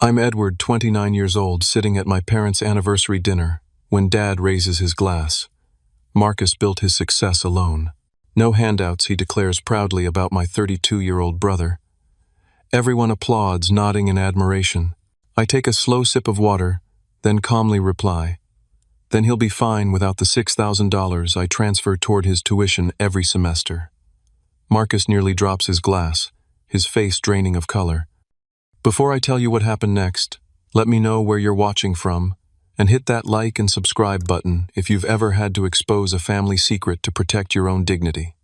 I'm Edward, 29 years old, sitting at my parents' anniversary dinner, when Dad raises his glass. Marcus built his success alone. No handouts, he declares proudly about my 32-year-old brother. Everyone applauds, nodding in admiration. I take a slow sip of water, then calmly reply, "Then he'll be fine without the $6,000 I transfer toward his tuition every semester." Marcus nearly drops his glass, his face draining of color. Before I tell you what happened next, let me know where you're watching from, and hit that like and subscribe button if you've ever had to expose a family secret to protect your own dignity.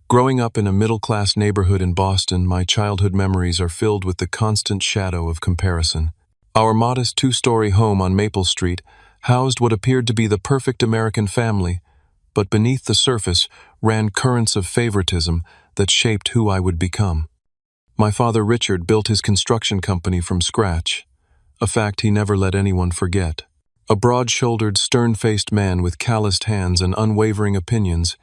Growing up in a middle-class neighborhood in Boston, my childhood memories are filled with the constant shadow of comparison. Our modest two-story home on Maple Street housed what appeared to be the perfect American family, but beneath the surface ran currents of favoritism that shaped who I would become. My father Richard built his construction company from scratch, a fact he never let anyone forget. A broad-shouldered, stern-faced man with calloused hands and unwavering opinions,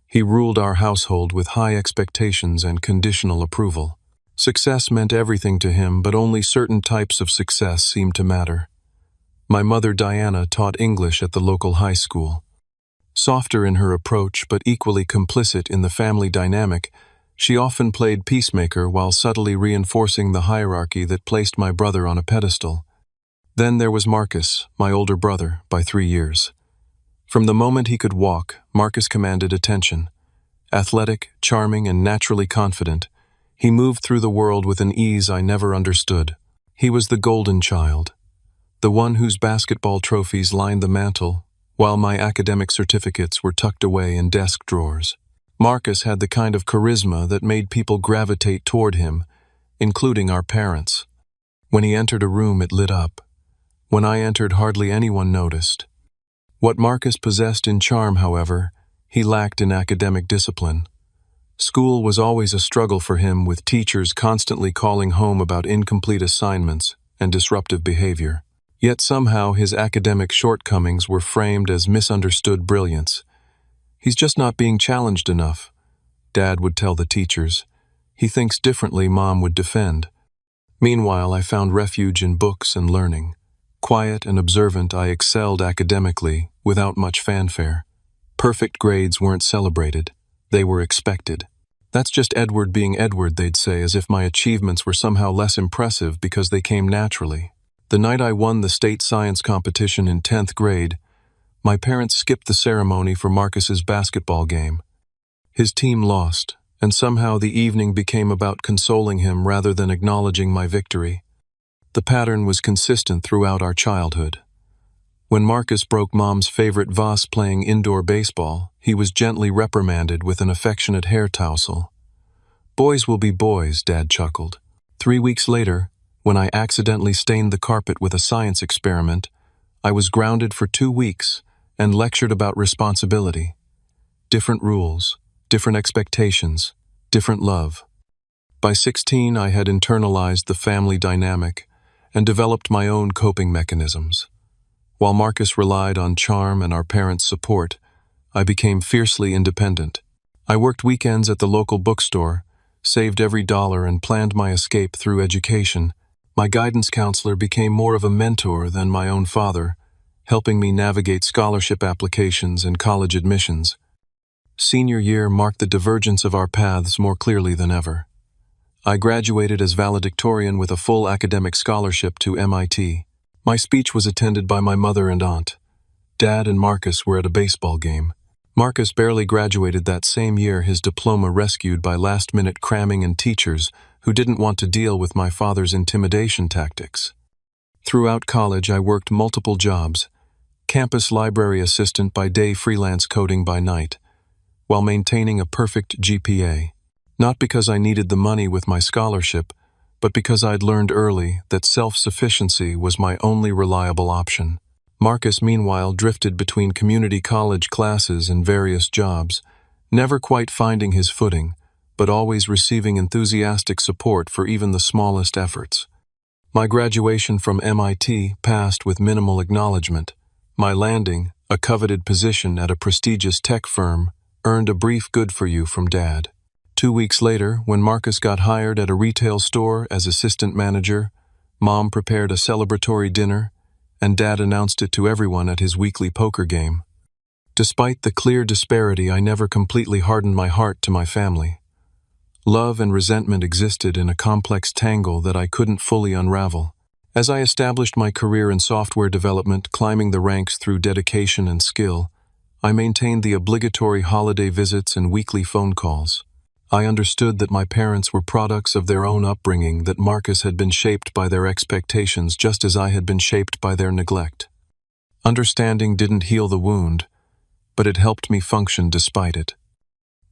he ruled our household with high expectations and conditional approval. Success meant everything to him, but only certain types of success seemed to matter. My mother Diana taught English at the local high school. Softer in her approach, but equally complicit in the family dynamic, she often played peacemaker while subtly reinforcing the hierarchy that placed my brother on a pedestal. Then there was Marcus, my older brother, by 3 years. From the moment he could walk, Marcus commanded attention. Athletic, charming, and naturally confident, he moved through the world with an ease I never understood. He was the golden child, the one whose basketball trophies lined the mantel, while my academic certificates were tucked away in desk drawers. Marcus had the kind of charisma that made people gravitate toward him, including our parents. When he entered a room, it lit up. When I entered, hardly anyone noticed. What Marcus possessed in charm, however, he lacked in academic discipline. School was always a struggle for him, with teachers constantly calling home about incomplete assignments and disruptive behavior. Yet somehow his academic shortcomings were framed as misunderstood brilliance. "He's just not being challenged enough," Dad would tell the teachers. "He thinks differently," Mom would defend. Meanwhile, I found refuge in books and learning. Quiet and observant, I excelled academically without much fanfare. Perfect grades weren't celebrated. They were expected. "That's just Edward being Edward," they'd say, as if my achievements were somehow less impressive because they came naturally. The night I won the state science competition in 10th grade, my parents skipped the ceremony for Marcus's basketball game. His team lost, and somehow the evening became about consoling him rather than acknowledging my victory. The pattern was consistent throughout our childhood. When Marcus broke Mom's favorite vase playing indoor baseball, he was gently reprimanded with an affectionate hair tousle. "Boys will be boys," Dad chuckled. 3 weeks later, when I accidentally stained the carpet with a science experiment, I was grounded for 2 weeks and lectured about responsibility. Different rules, different expectations, different love. By 16, I had internalized the family dynamic and developed my own coping mechanisms. While Marcus relied on charm and our parents' support, I became fiercely independent. I worked weekends at the local bookstore, saved every dollar, and planned my escape through education. My guidance counselor became more of a mentor than my own father, helping me navigate scholarship applications and college admissions. Senior year marked the divergence of our paths more clearly than ever. I graduated as valedictorian with a full academic scholarship to MIT. My speech was attended by my mother and aunt. Dad and Marcus were at a baseball game. Marcus barely graduated that same year, his diploma rescued by last-minute cramming and teachers who didn't want to deal with my father's intimidation tactics. Throughout college, I worked multiple jobs: campus library assistant by day, freelance coding by night, while maintaining a perfect GPA. Not because I needed the money with my scholarship, but because I'd learned early that self-sufficiency was my only reliable option. Marcus, meanwhile, drifted between community college classes and various jobs, never quite finding his footing, but always receiving enthusiastic support for even the smallest efforts. My graduation from MIT passed with minimal acknowledgement. My landing, a coveted position at a prestigious tech firm, earned a brief "good for you" from Dad. 2 weeks later, when Marcus got hired at a retail store as assistant manager, Mom prepared a celebratory dinner, and Dad announced it to everyone at his weekly poker game. Despite the clear disparity, I never completely hardened my heart to my family. Love and resentment existed in a complex tangle that I couldn't fully unravel. As I established my career in software development, climbing the ranks through dedication and skill, I maintained the obligatory holiday visits and weekly phone calls. I understood that my parents were products of their own upbringing, that Marcus had been shaped by their expectations just as I had been shaped by their neglect. Understanding didn't heal the wound, but it helped me function despite it.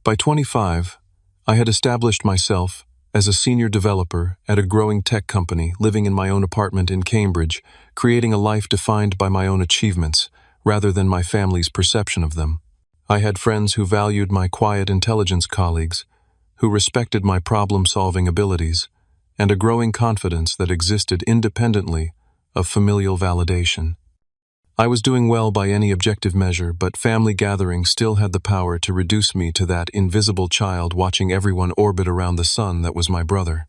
By 25, I had established myself as a senior developer at a growing tech company, living in my own apartment in Cambridge, creating a life defined by my own achievements, rather than my family's perception of them. I had friends who valued my quiet intelligence, colleagues who respected my problem-solving abilities, and a growing confidence that existed independently of familial validation. I was doing well by any objective measure, but family gatherings still had the power to reduce me to that invisible child watching everyone orbit around the sun that was my brother.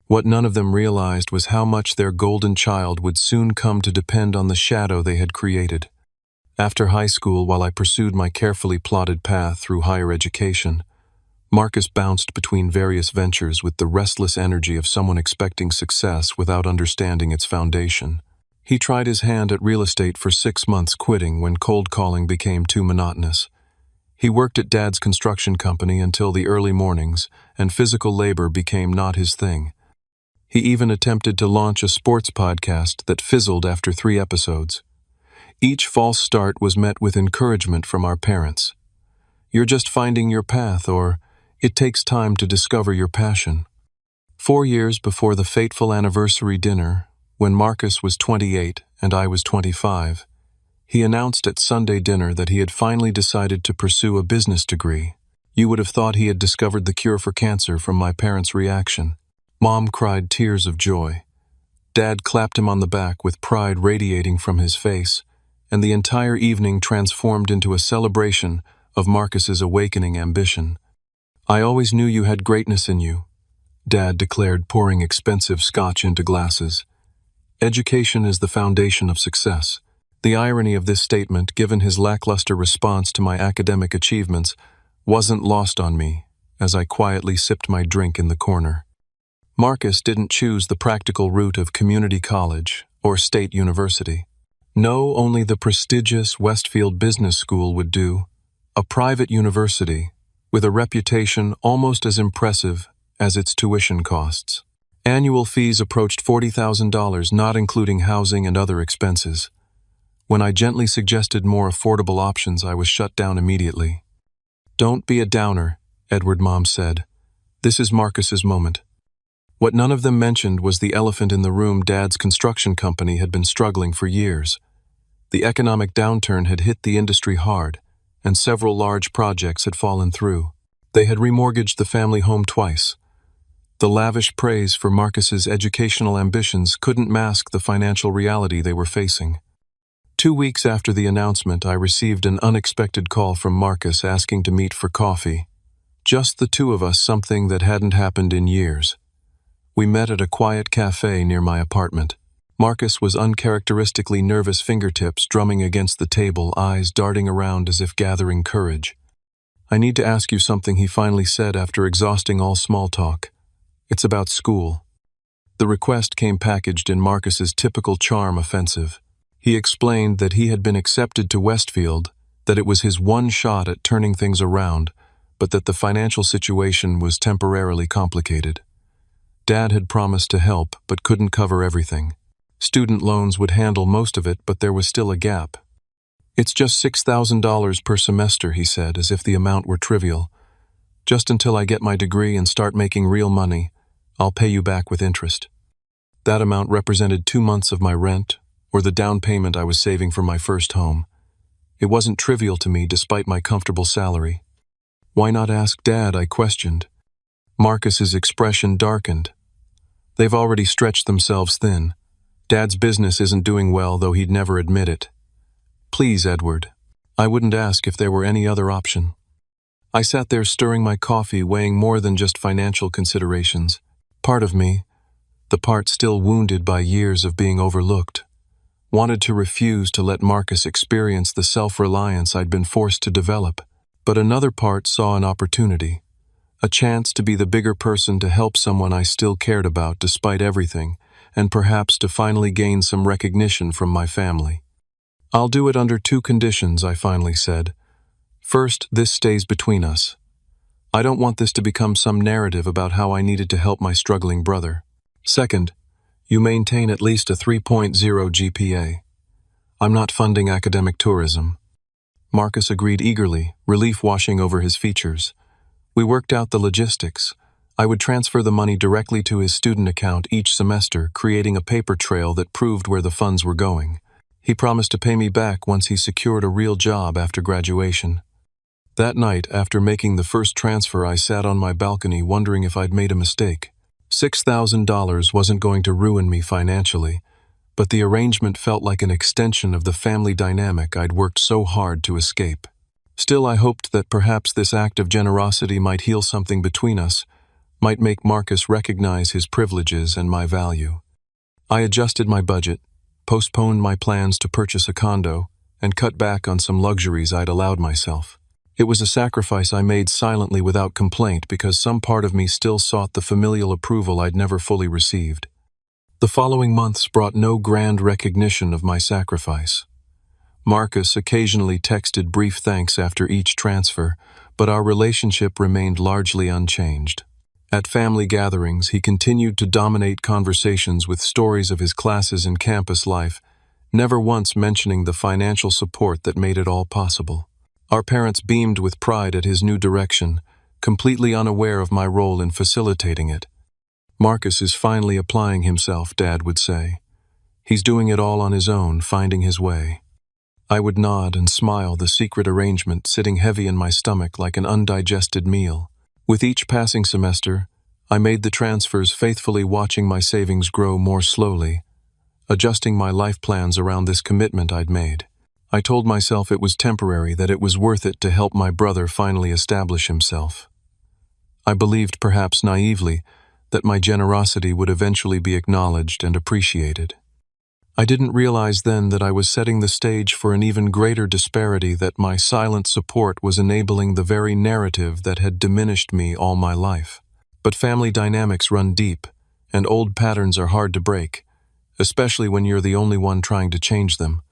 What none of them realized was how much their golden child would soon come to depend on the shadow they had created. After high school, while I pursued my carefully plotted path through higher education, Marcus bounced between various ventures with the restless energy of someone expecting success without understanding its foundation. He tried his hand at real estate for 6 months, quitting when cold calling became too monotonous. He worked at Dad's construction company until the early mornings, and physical labor became not his thing. He even attempted to launch a sports podcast that fizzled after 3 episodes. Each false start was met with encouragement from our parents. "You're just finding your path," or "It takes time to discover your passion." 4 years before the fateful anniversary dinner, when Marcus was 28 and I was 25, he announced at Sunday dinner that he had finally decided to pursue a business degree. You would have thought he had discovered the cure for cancer from my parents' reaction. Mom cried tears of joy. Dad clapped him on the back with pride radiating from his face, and the entire evening transformed into a celebration of Marcus's awakening ambition. "I always knew you had greatness in you," Dad declared, pouring expensive scotch into glasses. "Education is the foundation of success." The irony of this statement, given his lackluster response to my academic achievements, wasn't lost on me as I quietly sipped my drink in the corner. Marcus didn't choose the practical route of community college or state university. No, only the prestigious Westfield Business School would do, a private university with a reputation almost as impressive as its tuition costs. Annual fees approached $40,000, not including housing and other expenses. When I gently suggested more affordable options, I was shut down immediately. "Don't be a downer," Edward, Mom said. "This is Marcus's moment." What none of them mentioned was the elephant in the room. Dad's construction company had been struggling for years. The economic downturn had hit the industry hard, and several large projects had fallen through. They had remortgaged the family home twice. The lavish praise for Marcus's educational ambitions couldn't mask the financial reality they were facing. 2 weeks after the announcement, I received an unexpected call from Marcus asking to meet for coffee. Just the two of us, something that hadn't happened in years. We met at a quiet cafe near my apartment. Marcus was uncharacteristically nervous, fingertips drumming against the table, eyes darting around as if gathering courage. "I need to ask you something," he finally said after exhausting all small talk. "It's about school." The request came packaged in Marcus's typical charm offensive. He explained that he had been accepted to Westfield, that it was his one shot at turning things around, but that the financial situation was temporarily complicated. Dad had promised to help, but couldn't cover everything. Student loans would handle most of it, but there was still a gap. "It's just $6,000 per semester," he said, as if the amount were trivial. "Just until I get my degree and start making real money, I'll pay you back with interest." That amount represented 2 months of my rent, or the down payment I was saving for my first home. It wasn't trivial to me, despite my comfortable salary. "Why not ask Dad?" I questioned. Marcus's expression darkened. "They've already stretched themselves thin. Dad's business isn't doing well, though he'd never admit it. Please, Edward. I wouldn't ask if there were any other option." I sat there stirring my coffee, weighing more than just financial considerations. Part of me, the part still wounded by years of being overlooked. Wanted to refuse to let Marcus experience the self-reliance I'd been forced to develop. But another part saw an opportunity, a chance to be the bigger person to help someone I still cared about despite everything, and perhaps to finally gain some recognition from my family. "I'll do it under 2 conditions," I finally said. "First, this stays between us. I don't want this to become some narrative about how I needed to help my struggling brother. Second, you maintain at least a 3.0 GPA. I'm not funding academic tourism." Marcus agreed eagerly, relief washing over his features. We worked out the logistics. I would transfer the money directly to his student account each semester, creating a paper trail that proved where the funds were going. He promised to pay me back once he secured a real job after graduation. That night, after making the first transfer, I sat on my balcony wondering if I'd made a mistake. $6,000 wasn't going to ruin me financially, but the arrangement felt like an extension of the family dynamic I'd worked so hard to escape. Still, I hoped that perhaps this act of generosity might heal something between us, might make Marcus recognize his privileges and my value. I adjusted my budget, postponed my plans to purchase a condo, and cut back on some luxuries I'd allowed myself. It was a sacrifice I made silently without complaint because some part of me still sought the familial approval I'd never fully received. The following months brought no grand recognition of my sacrifice. Marcus occasionally texted brief thanks after each transfer, but our relationship remained largely unchanged. At family gatherings, he continued to dominate conversations with stories of his classes and campus life, never once mentioning the financial support that made it all possible. Our parents beamed with pride at his new direction, completely unaware of my role in facilitating it. "Marcus is finally applying himself," Dad would say. "He's doing it all on his own, finding his way." I would nod and smile, the secret arrangement sitting heavy in my stomach like an undigested meal. With each passing semester, I made the transfers, faithfully watching my savings grow more slowly, adjusting my life plans around this commitment I'd made. I told myself it was temporary, that it was worth it to help my brother finally establish himself. I believed, perhaps naively, that my generosity would eventually be acknowledged and appreciated. I didn't realize then that I was setting the stage for an even greater disparity, that my silent support was enabling the very narrative that had diminished me all my life. But family dynamics run deep, and old patterns are hard to break, especially when you're the only one trying to change them.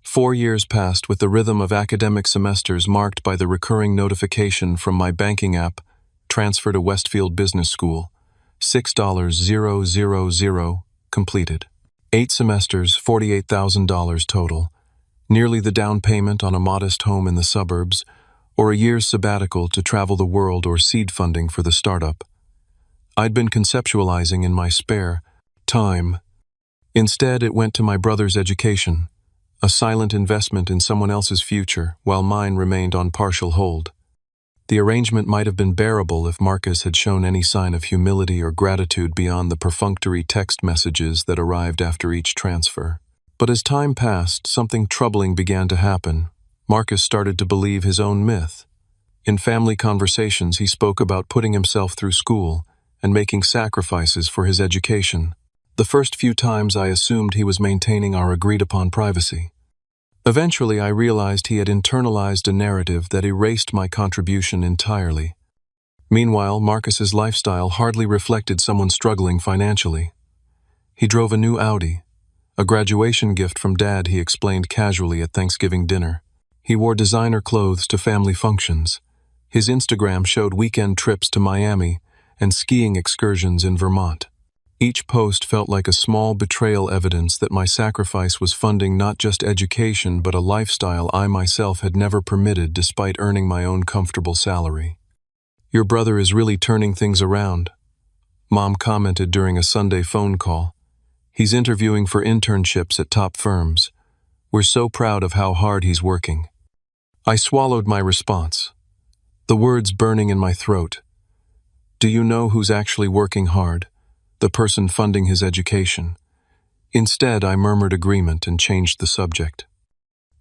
4 years passed with the rhythm of academic semesters marked by the recurring notification from my banking app, "Transfer to Westfield Business School. $6,000 completed." 8 semesters, $48,000 total, nearly the down payment on a modest home in the suburbs, or a year's sabbatical to travel the world, or seed funding for the startup. I'd been conceptualizing in my spare time. Instead, it went to my brother's education, a silent investment in someone else's future, while mine remained on partial hold. The arrangement might have been bearable if Marcus had shown any sign of humility or gratitude beyond the perfunctory text messages that arrived after each transfer. But as time passed, something troubling began to happen. Marcus started to believe his own myth. In family conversations, he spoke about putting himself through school and making sacrifices for his education. The first few times I assumed he was maintaining our agreed-upon privacy. Eventually, I realized he had internalized a narrative that erased my contribution entirely. Meanwhile, Marcus's lifestyle hardly reflected someone struggling financially. He drove a new Audi, a graduation gift from Dad, he explained casually at Thanksgiving dinner. He wore designer clothes to family functions. His Instagram showed weekend trips to Miami and skiing excursions in Vermont. Each post felt like a small betrayal, evidence that my sacrifice was funding not just education but a lifestyle I myself had never permitted despite earning my own comfortable salary. "Your brother is really turning things around," Mom commented during a Sunday phone call. "He's interviewing for internships at top firms. We're so proud of how hard he's working." I swallowed my response, the words burning in my throat. Do you know who's actually working hard? The person funding his education. Instead, I murmured agreement and changed the subject.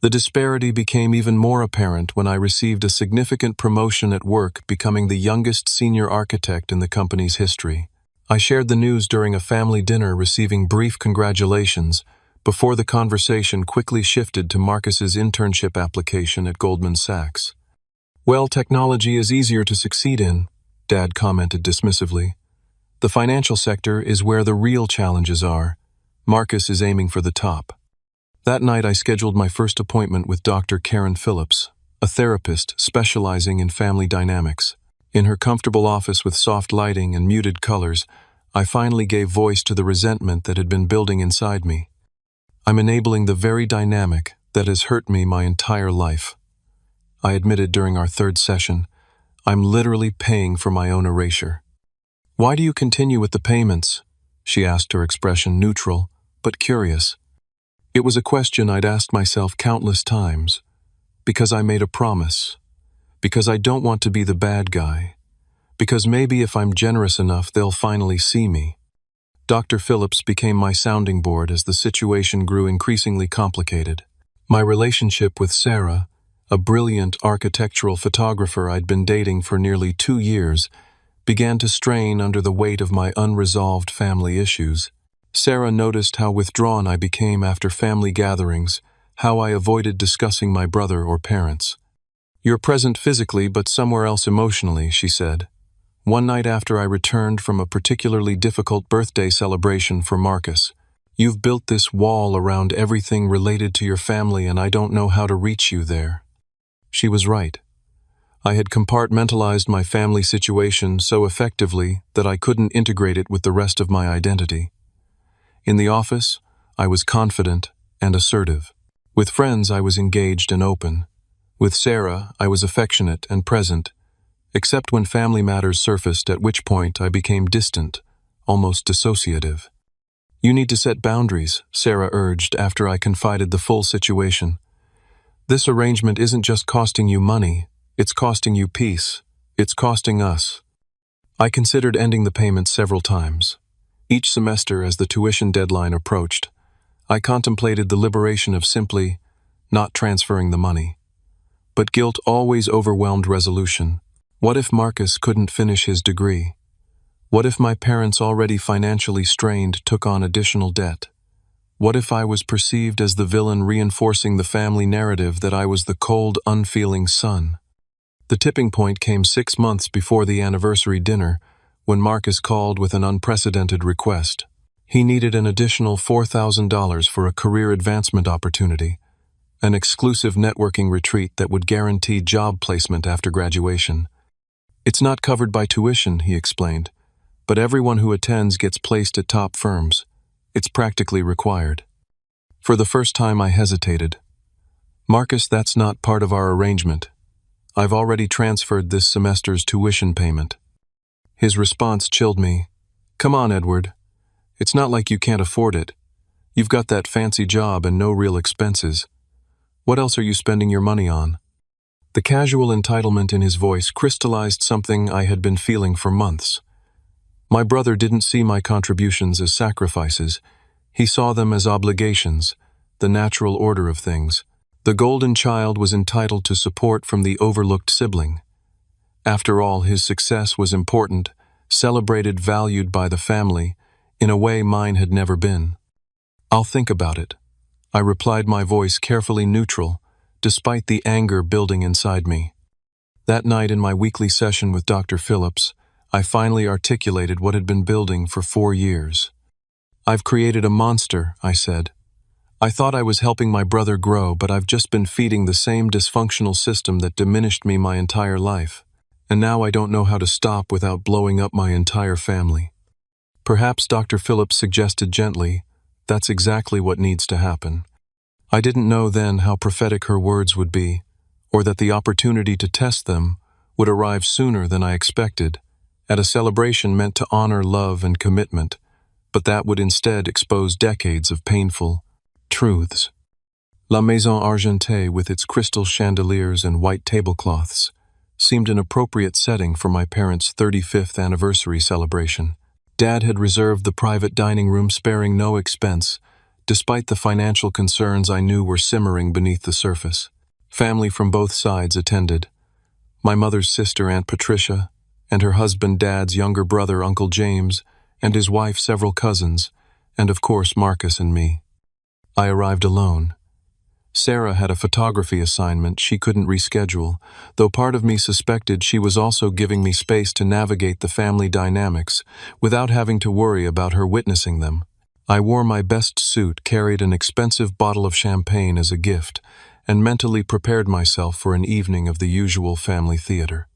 The disparity became even more apparent when I received a significant promotion at work, becoming the youngest senior architect in the company's history. I shared the news during a family dinner, receiving brief congratulations before the conversation quickly shifted to Marcus's internship application at Goldman Sachs. "Well, technology is easier to succeed in," Dad commented dismissively. "The financial sector is where the real challenges are. Marcus is aiming for the top." That night I scheduled my first appointment with Dr. Karen Phillips, a therapist specializing in family dynamics. In her comfortable office with soft lighting and muted colors, I finally gave voice to the resentment that had been building inside me. "I'm enabling the very dynamic that has hurt me my entire life," I admitted during our third session. "I'm literally paying for my own erasure." "Why do you continue with the payments?" she asked, her expression neutral, but curious. It was a question I'd asked myself countless times. Because I made a promise. Because I don't want to be the bad guy. Because maybe if I'm generous enough, they'll finally see me. Dr. Phillips became my sounding board as the situation grew increasingly complicated. My relationship with Sarah, a brilliant architectural photographer I'd been dating for nearly 2 years, began to strain under the weight of my unresolved family issues. Sarah noticed how withdrawn I became after family gatherings, how I avoided discussing my brother or parents. "You're present physically but somewhere else emotionally," she said. One night after I returned from a particularly difficult birthday celebration for Marcus. "You've built this wall around everything related to your family and I don't know how to reach you there." She was right. I had compartmentalized my family situation so effectively that I couldn't integrate it with the rest of my identity. In the office, I was confident and assertive. With friends, I was engaged and open. With Sarah, I was affectionate and present, except when family matters surfaced, at which point I became distant, almost dissociative. "You need to set boundaries," Sarah urged after I confided the full situation. "This arrangement isn't just costing you money, it's costing you peace. It's costing us." I considered ending the payment several times. Each semester, as the tuition deadline approached, I contemplated the liberation of simply not transferring the money. But guilt always overwhelmed resolution. What if Marcus couldn't finish his degree? What if my parents, already financially strained, took on additional debt? What if I was perceived as the villain, reinforcing the family narrative that I was the cold, unfeeling son? The tipping point came 6 months before the anniversary dinner, when Marcus called with an unprecedented request. He needed an additional $4,000 for a career advancement opportunity, an exclusive networking retreat that would guarantee job placement after graduation. "It's not covered by tuition," he explained, "but everyone who attends gets placed at top firms. It's practically required." For the first time I hesitated. "Marcus, that's not part of our arrangement. I've already transferred this semester's tuition payment." His response chilled me. "Come on, Edward. It's not like you can't afford it. You've got that fancy job and no real expenses. What else are you spending your money on?" The casual entitlement in his voice crystallized something I had been feeling for months. My brother didn't see my contributions as sacrifices. He saw them as obligations, the natural order of things. The golden child was entitled to support from the overlooked sibling. After all, his success was important, celebrated, valued by the family, in a way mine had never been. "I'll think about it," I replied, my voice carefully neutral, despite the anger building inside me. That night in my weekly session with Dr. Phillips, I finally articulated what had been building for 4 years. "I've created a monster," I said. "I thought I was helping my brother grow, but I've just been feeding the same dysfunctional system that diminished me my entire life. And now I don't know how to stop without blowing up my entire family." Perhaps Dr. Phillips suggested gently, "That's exactly what needs to happen." I didn't know then how prophetic her words would be, or that the opportunity to test them would arrive sooner than I expected, at a celebration meant to honor love and commitment, but that would instead expose decades of painful truths. La Maison Argentée, with its crystal chandeliers and white tablecloths, seemed an appropriate setting for my parents' 35th anniversary celebration. Dad had reserved the private dining room, sparing no expense, despite the financial concerns I knew were simmering beneath the surface. Family from both sides attended. My mother's sister, Aunt Patricia, and her husband, Dad's younger brother, Uncle James, and his wife several cousins, and of course Marcus and me. I arrived alone. Sarah had a photography assignment she couldn't reschedule, though part of me suspected she was also giving me space to navigate the family dynamics without having to worry about her witnessing them. I wore my best suit, carried an expensive bottle of champagne as a gift, and mentally prepared myself for an evening of the usual family theater.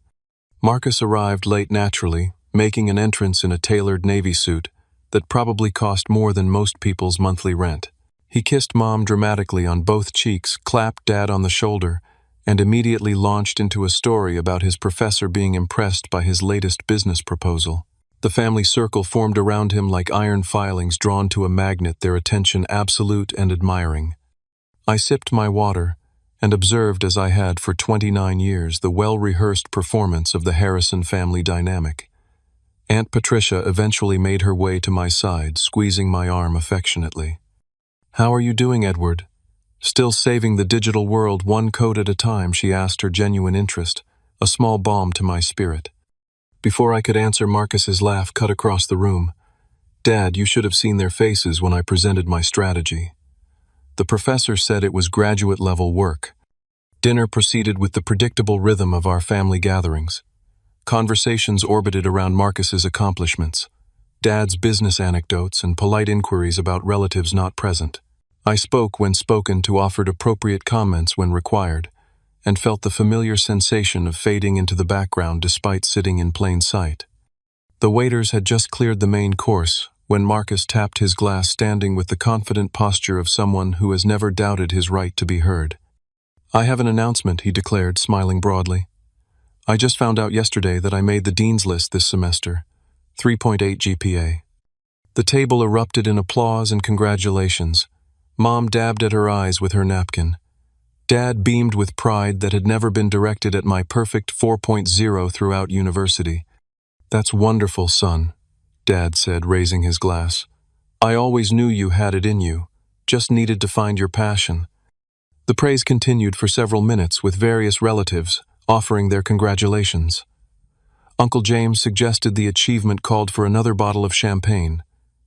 Marcus arrived late naturally, making an entrance in a tailored navy suit that probably cost more than most people's monthly rent. He kissed Mom dramatically on both cheeks, clapped Dad on the shoulder, and immediately launched into a story about his professor being impressed by his latest business proposal. The family circle formed around him like iron filings drawn to a magnet, their attention absolute and admiring. I sipped my water and observed, as I had for 29 years, the well-rehearsed performance of the Harrison family dynamic. Aunt Patricia eventually made her way to my side, squeezing my arm affectionately. "How are you doing, Edward? Still saving the digital world one code at a time?" she asked, her genuine interest, a small balm to my spirit. Before I could answer, Marcus's laugh cut across the room. "Dad, you should have seen their faces when I presented my strategy." The professor said it was graduate-level work. Dinner proceeded with the predictable rhythm of our family gatherings. Conversations orbited around Marcus's accomplishments, Dad's business anecdotes, and polite inquiries about relatives not present. I spoke when spoken to, offered appropriate comments when required, and felt the familiar sensation of fading into the background despite sitting in plain sight. The waiters had just cleared the main course when Marcus tapped his glass, standing with the confident posture of someone who has never doubted his right to be heard. "I have an announcement," he declared, smiling broadly. "I just found out yesterday that I made the dean's list this semester. 3.8 GPA. The table erupted in applause and congratulations. Mom dabbed at her eyes with her napkin. Dad beamed with pride that had never been directed at my perfect 4.0 throughout university. "That's wonderful, son," Dad said, raising his glass. "I always knew you had it in you, just needed to find your passion." The praise continued for several minutes, with various relatives offering their congratulations. Uncle James suggested the achievement called for another bottle of champagne.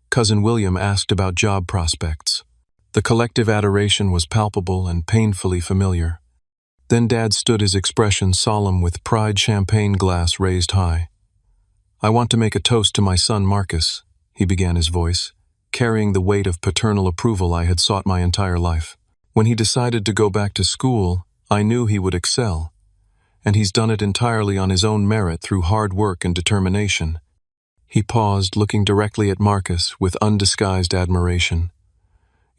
Cousin William asked about job prospects. The collective adoration was palpable and painfully familiar. Then Dad stood, his expression solemn with pride, champagne glass raised high. "I want to make a toast to my son Marcus," he began, his voice carrying the weight of paternal approval I had sought my entire life. "When he decided to go back to school, I knew he would excel. And he's done it entirely on his own merit through hard work and determination." He paused, looking directly at Marcus with undisguised admiration.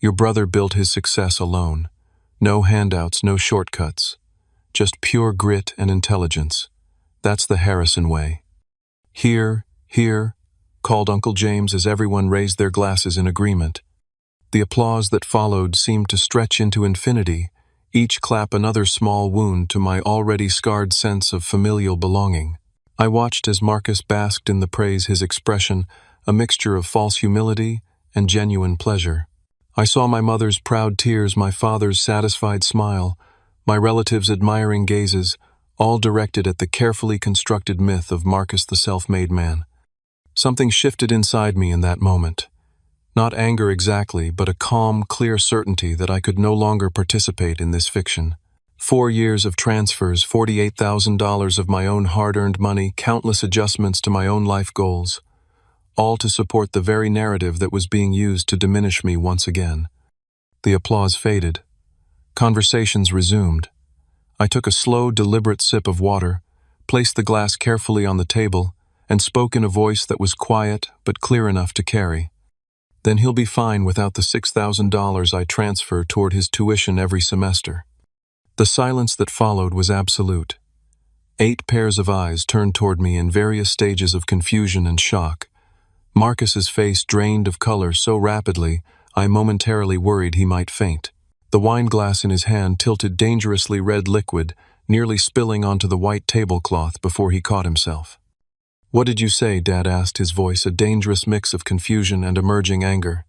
"Your brother built his success alone. No handouts, no shortcuts. Just pure grit and intelligence. That's the Harrison way." "Here, here," called Uncle James as everyone raised their glasses in agreement. The applause that followed seemed to stretch into infinity, each clap another small wound to my already scarred sense of familial belonging. I watched as Marcus basked in the praise, his expression a mixture of false humility and genuine pleasure. I saw my mother's proud tears, my father's satisfied smile, my relatives' admiring gazes, all directed at the carefully constructed myth of Marcus the self-made man. Something shifted inside me in that moment. Not anger exactly, but a calm, clear certainty that I could no longer participate in this fiction. 4 years of transfers, $48,000 of my own hard-earned money, countless adjustments to my own life goals, all to support the very narrative that was being used to diminish me once again. The applause faded. Conversations resumed. I took a slow, deliberate sip of water, placed the glass carefully on the table, and spoke in a voice that was quiet but clear enough to carry. "Then he'll be fine without the $6,000 I transfer toward his tuition every semester." The silence that followed was absolute. 8 pairs of eyes turned toward me in various stages of confusion and shock. Marcus's face drained of color so rapidly, I momentarily worried he might faint. The wine glass in his hand tilted dangerously red liquid, nearly spilling onto the white tablecloth before he caught himself. "What did you say?" Dad asked, his voice a dangerous mix of confusion and emerging anger.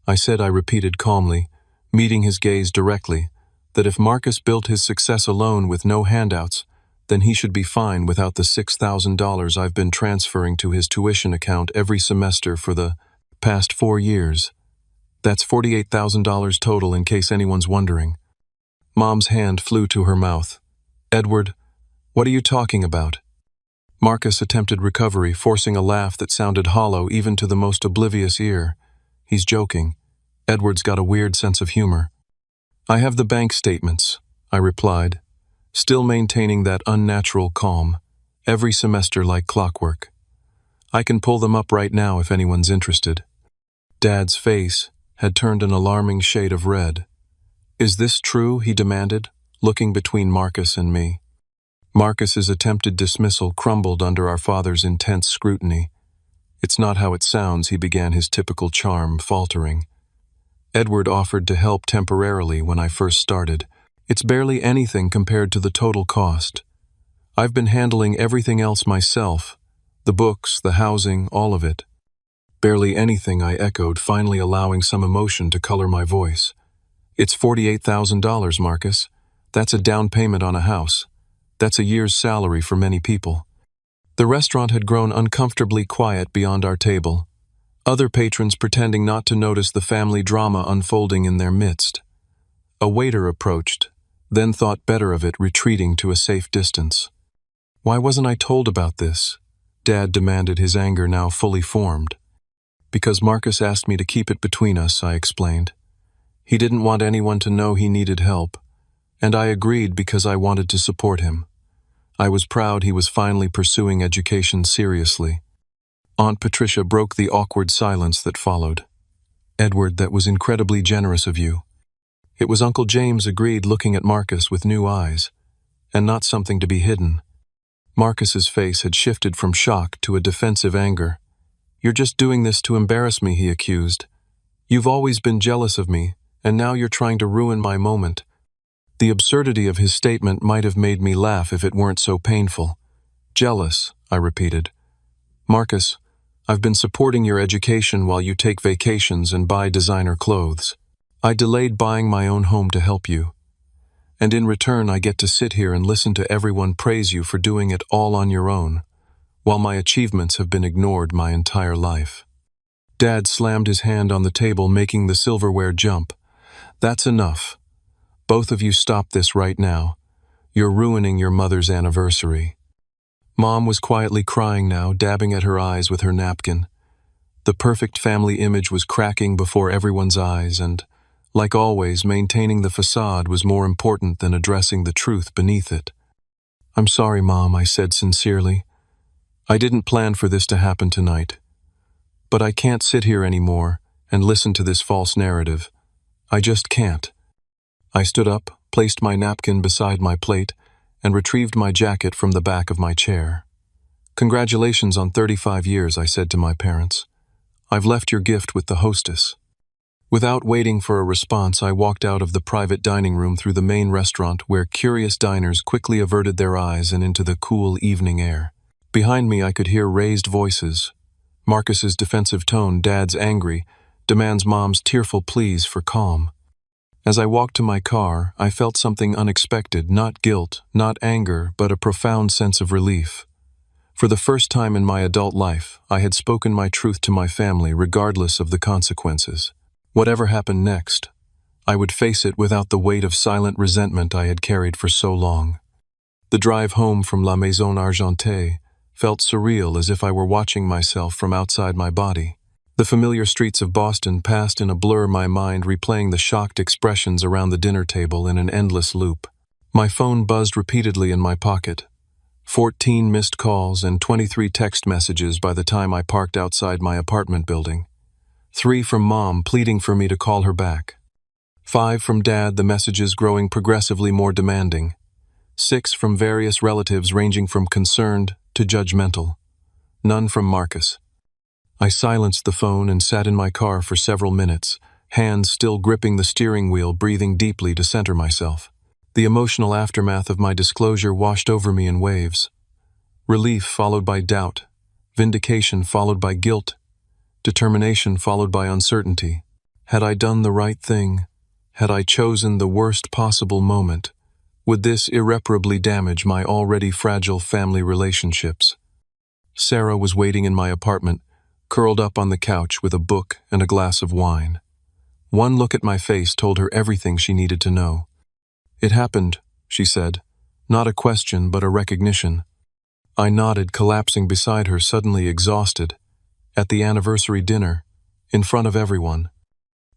"I said," I repeated calmly, meeting his gaze directly, "that if Marcus built his success alone with no handouts, then he should be fine without the $6,000 I've been transferring to his tuition account every semester for the past 4 years. That's $48,000 total in case anyone's wondering. Mom's hand flew to her mouth. Edward, what are you talking about? Marcus attempted recovery, forcing a laugh that sounded hollow even to the most oblivious ear. He's joking. Edward's got a weird sense of humor. I have the bank statements, I replied, still maintaining that unnatural calm, every semester like clockwork. I can pull them up right now if anyone's interested. Dad's face had turned an alarming shade of red. Is this true? He demanded, looking between Marcus and me. Marcus's attempted dismissal crumbled under our father's intense scrutiny. It's not how it sounds, he began, his typical charm faltering. Edward offered to help temporarily when I first started. It's barely anything compared to the total cost. I've been handling everything else myself, the books, the housing, all of it. Barely anything, I echoed, finally allowing some emotion to color my voice. It's $48,000, Marcus. That's a down payment on a house. That's a year's salary for many people. The restaurant had grown uncomfortably quiet beyond our table, other patrons pretending not to notice the family drama unfolding in their midst. A waiter approached, then thought better of it, retreating to a safe distance. Why wasn't I told about this? Dad demanded, his anger now fully formed. Because Marcus asked me to keep it between us, I explained. He didn't want anyone to know he needed help, and I agreed because I wanted to support him. I was proud he was finally pursuing education seriously. Aunt Patricia broke the awkward silence that followed. Edward, that was incredibly generous of you. It was Uncle James, agreed, looking at Marcus with new eyes, and not something to be hidden. Marcus's face had shifted from shock to a defensive anger. You're just doing this to embarrass me, he accused. You've always been jealous of me, and now you're trying to ruin my moment. The absurdity of his statement might have made me laugh if it weren't so painful. Jealous, I repeated. Marcus, I've been supporting your education while you take vacations and buy designer clothes. I delayed buying my own home to help you. And in return, I get to sit here and listen to everyone praise you for doing it all on your own, while my achievements have been ignored my entire life. Dad slammed his hand on the table, making the silverware jump. That's enough. Both of you stop this right now. You're ruining your mother's anniversary. Mom was quietly crying now, dabbing at her eyes with her napkin. The perfect family image was cracking before everyone's eyes, and, like always, maintaining the facade was more important than addressing the truth beneath it. I'm sorry, Mom, I said sincerely. I didn't plan for this to happen tonight. But I can't sit here anymore and listen to this false narrative. I just can't. I stood up, placed my napkin beside my plate, and retrieved my jacket from the back of my chair. Congratulations on 35 years, I said to my parents. I've left your gift with the hostess. Without waiting for a response, I walked out of the private dining room through the main restaurant, where curious diners quickly averted their eyes and into the cool evening air. Behind me, I could hear raised voices. Marcus's defensive tone, Dad's angry, demands Mom's tearful pleas for calm. As I walked to my car, I felt something unexpected, not guilt, not anger, but a profound sense of relief. For the first time in my adult life, I had spoken my truth to my family regardless of the consequences. Whatever happened next, I would face it without the weight of silent resentment I had carried for so long. The drive home from La Maison Argentée felt surreal, as if I were watching myself from outside my body. The familiar streets of Boston passed in a blur, my mind replaying the shocked expressions around the dinner table in an endless loop. My phone buzzed repeatedly in my pocket. 14 missed calls and 23 text messages by the time I parked outside my apartment building. 3 from Mom pleading for me to call her back. 5 from Dad, the messages growing progressively more demanding. 6 from various relatives ranging from concerned to judgmental. None from Marcus. I silenced the phone and sat in my car for several minutes, hands still gripping the steering wheel, breathing deeply to center myself. The emotional aftermath of my disclosure washed over me in waves. Relief followed by doubt, vindication followed by guilt, determination followed by uncertainty. Had I done the right thing? Had I chosen the worst possible moment? Would this irreparably damage my already fragile family relationships? Sarah was waiting in my apartment, curled up on the couch with a book and a glass of wine. One look at my face told her everything she needed to know. "It happened," she said, not a question but a recognition. I nodded, collapsing beside her, suddenly exhausted. At the anniversary dinner, in front of everyone.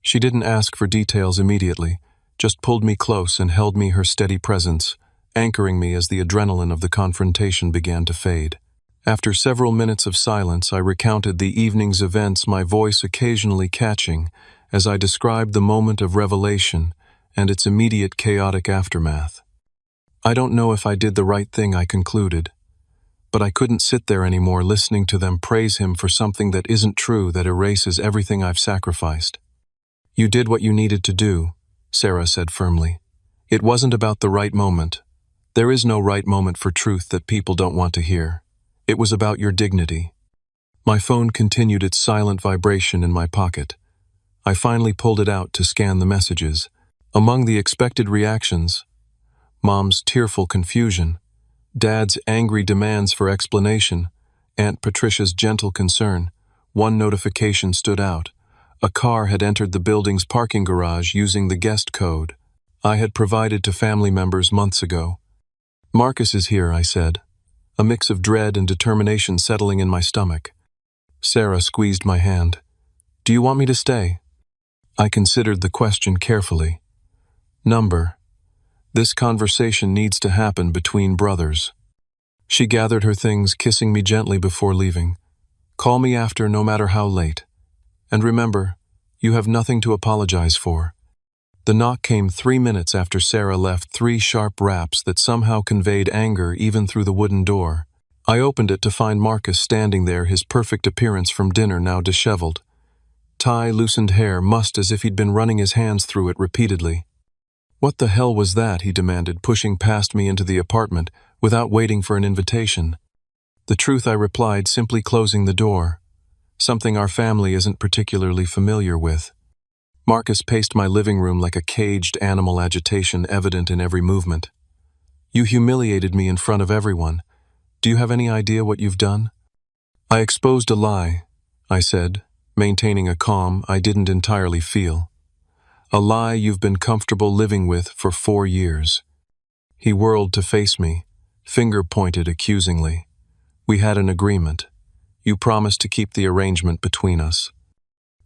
She didn't ask for details immediately, just pulled me close and held me her steady presence, anchoring me as the adrenaline of the confrontation began to fade. After several minutes of silence, I recounted the evening's events, my voice occasionally catching, as I described the moment of revelation and its immediate chaotic aftermath. I don't know if I did the right thing, I concluded, but I couldn't sit there anymore listening to them praise him for something that isn't true, that erases everything I've sacrificed. "You did what you needed to do," Sarah said firmly. "It wasn't about the right moment. There is no right moment for truth that people don't want to hear. It was about your dignity." My phone continued its silent vibration in my pocket. I finally pulled it out to scan the messages. Among the expected reactions, Mom's tearful confusion, Dad's angry demands for explanation, Aunt Patricia's gentle concern, one notification stood out. A car had entered the building's parking garage using the guest code I had provided to family members months ago. "Marcus is here," I said, a mix of dread and determination settling in my stomach. Sarah squeezed my hand. "Do you want me to stay?" I considered the question carefully. "Number. This conversation needs to happen between brothers." She gathered her things, kissing me gently before leaving. "Call me after, no matter how late. And remember, you have nothing to apologize for." The knock came 3 minutes after Sarah left, 3 sharp raps that somehow conveyed anger even through the wooden door. I opened it to find Marcus standing there, his perfect appearance from dinner now disheveled. Tie, loosened hair, mussed as if he'd been running his hands through it repeatedly. "What the hell was that?" he demanded, pushing past me into the apartment without waiting for an invitation. "The truth," I replied, simply closing the door. "Something our family isn't particularly familiar with." Marcus paced my living room like a caged animal, agitation evident in every movement. "You humiliated me in front of everyone. Do you have any idea what you've done?" "I exposed a lie," I said, maintaining a calm I didn't entirely feel. "A lie you've been comfortable living with for 4 years. He whirled to face me, finger pointed accusingly. "We had an agreement. You promised to keep the arrangement between us."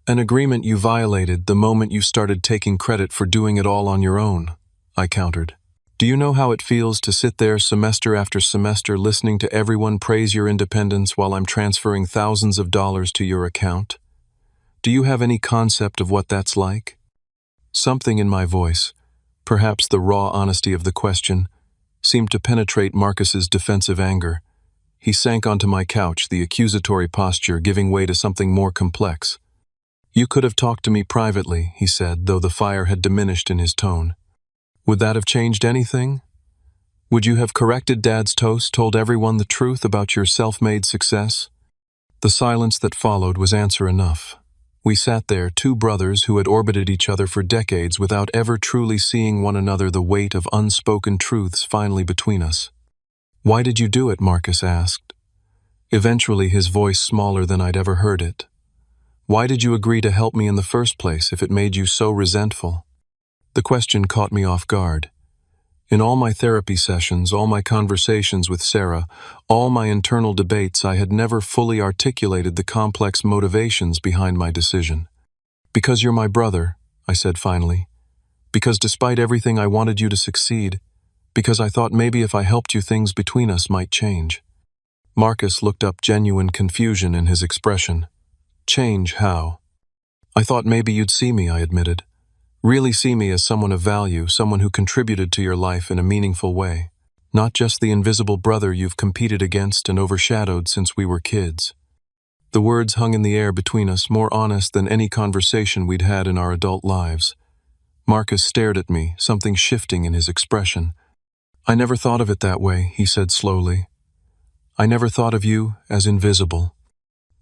"An agreement you violated the moment you started taking credit for doing it all on your own," I countered. "Do you know how it feels to sit there semester after semester listening to everyone praise your independence while I'm transferring thousands of dollars to your account? Do you have any concept of what that's like?" Something in my voice, perhaps the raw honesty of the question, seemed to penetrate Marcus's defensive anger. He sank onto my couch, the accusatory posture giving way to something more complex. "You could have talked to me privately," he said, though the fire had diminished in his tone. "Would that have changed anything? Would you have corrected Dad's toast, told everyone the truth about your self-made success?" The silence that followed was answer enough. We sat there, 2 brothers who had orbited each other for decades without ever truly seeing one another, the weight of unspoken truths finally between us. "Why did you do it?" Marcus asked, eventually his voice smaller than I'd ever heard it. "Why did you agree to help me in the first place if it made you so resentful?" The question caught me off guard. In all my therapy sessions, all my conversations with Sarah, all my internal debates, I had never fully articulated the complex motivations behind my decision. "Because you're my brother," I said finally. "Because despite everything I wanted you to succeed. Because I thought maybe if I helped you things between us might change." Marcus looked up, genuine confusion in his expression. "Change how?" "I thought maybe you'd see me," I admitted. "Really see me as someone of value, someone who contributed to your life in a meaningful way. Not just the invisible brother you've competed against and overshadowed since we were kids." The words hung in the air between us, more honest than any conversation we'd had in our adult lives. Marcus stared at me, something shifting in his expression. "I never thought of it that way," he said slowly. "I never thought of you as invisible."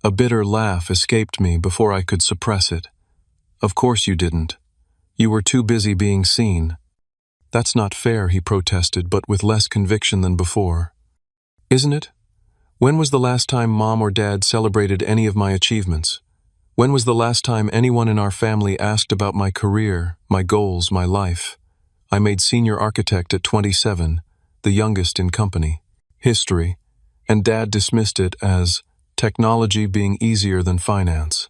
A bitter laugh escaped me before I could suppress it. "Of course you didn't. You were too busy being seen." That's not fair, he protested, but with less conviction than before. Isn't it? When was the last time Mom or Dad celebrated any of my achievements? When was the last time anyone in our family asked about my career, my goals, my life? I made senior architect at 27, the youngest in company. History, and Dad dismissed it as technology being easier than finance.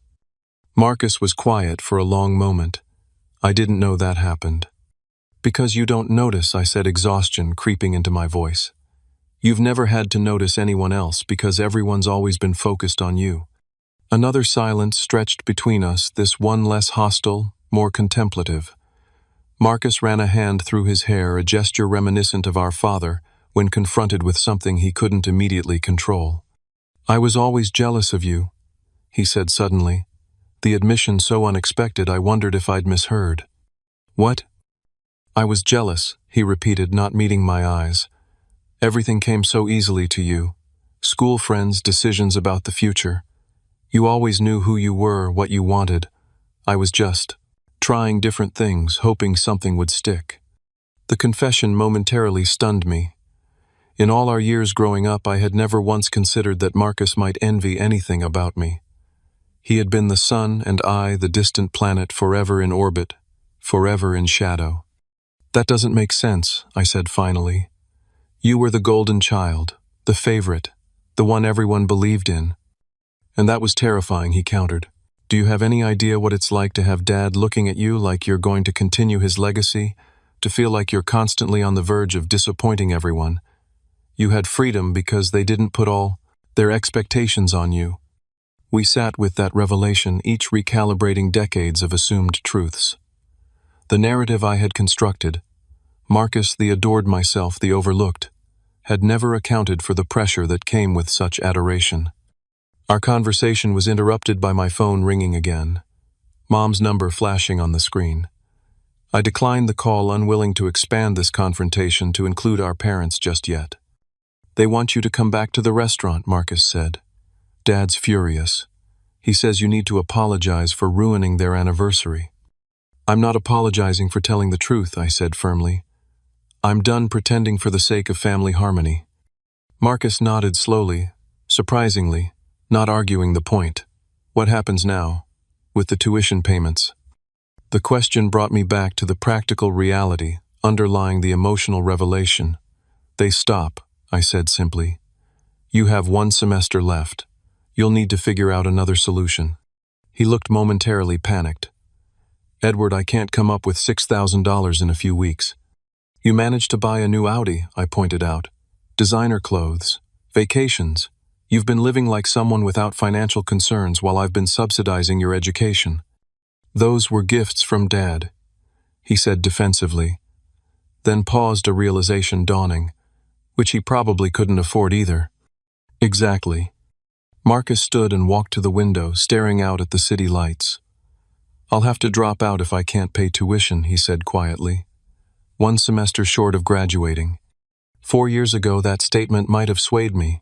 Marcus was quiet for a long moment. I didn't know that happened. Because you don't notice, I said, exhaustion creeping into my voice. You've never had to notice anyone else because everyone's always been focused on you. Another silence stretched between us, this one less hostile, more contemplative. Marcus ran a hand through his hair, a gesture reminiscent of our father when confronted with something he couldn't immediately control. I was always jealous of you, he said suddenly. The admission so unexpected I wondered if I'd misheard. What? I was jealous, he repeated, not meeting my eyes. Everything came so easily to you. School friends, decisions about the future. You always knew who you were, what you wanted. I was just trying different things, hoping something would stick. The confession momentarily stunned me. In all our years growing up, I had never once considered that Marcus might envy anything about me. He had been the sun and I, the distant planet, forever in orbit, forever in shadow. That doesn't make sense, I said finally. You were the golden child, the favorite, the one everyone believed in. And that was terrifying, he countered. Do you have any idea what it's like to have Dad looking at you like you're going to continue his legacy, to feel like you're constantly on the verge of disappointing everyone? You had freedom because they didn't put all their expectations on you. We sat with that revelation, each recalibrating decades of assumed truths. The narrative I had constructed, Marcus the adored myself, the overlooked, had never accounted for the pressure that came with such adoration. Our conversation was interrupted by my phone ringing again, Mom's number flashing on the screen. I declined the call, unwilling to expand this confrontation to include our parents just yet. They want you to come back to the restaurant, Marcus said. Dad's furious. He says you need to apologize for ruining their anniversary. I'm not apologizing for telling the truth, I said firmly. I'm done pretending for the sake of family harmony. Marcus nodded slowly, surprisingly, not arguing the point. What happens now, with the tuition payments? The question brought me back to the practical reality underlying the emotional revelation. They stop, I said simply. You have 1 semester left. You'll need to figure out another solution. He looked momentarily panicked. Edward, I can't come up with $6,000 in a few weeks. You managed to buy a new Audi, I pointed out. Designer clothes, vacations. You've been living like someone without financial concerns while I've been subsidizing your education. Those were gifts from Dad, he said defensively, then paused, a realization dawning, which he probably couldn't afford either. Exactly. Marcus stood and walked to the window, staring out at the city lights. I'll have to drop out if I can't pay tuition, he said quietly. 1 semester short of graduating. 4 years ago, that statement might have swayed me,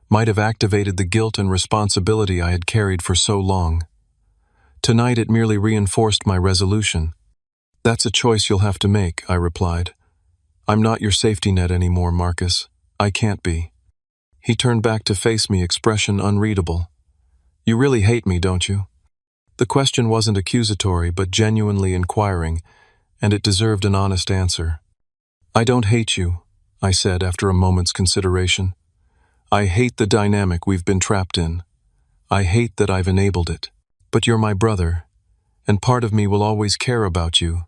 might have activated the guilt and responsibility I had carried for so long. Tonight, it merely reinforced my resolution. That's a choice you'll have to make, I replied. I'm not your safety net anymore, Marcus. I can't be. He turned back to face me, expression unreadable. You really hate me, don't you? The question wasn't accusatory, but genuinely inquiring, and it deserved an honest answer. I don't hate you, I said after a moment's consideration. I hate the dynamic we've been trapped in. I hate that I've enabled it. But you're my brother, and part of me will always care about you,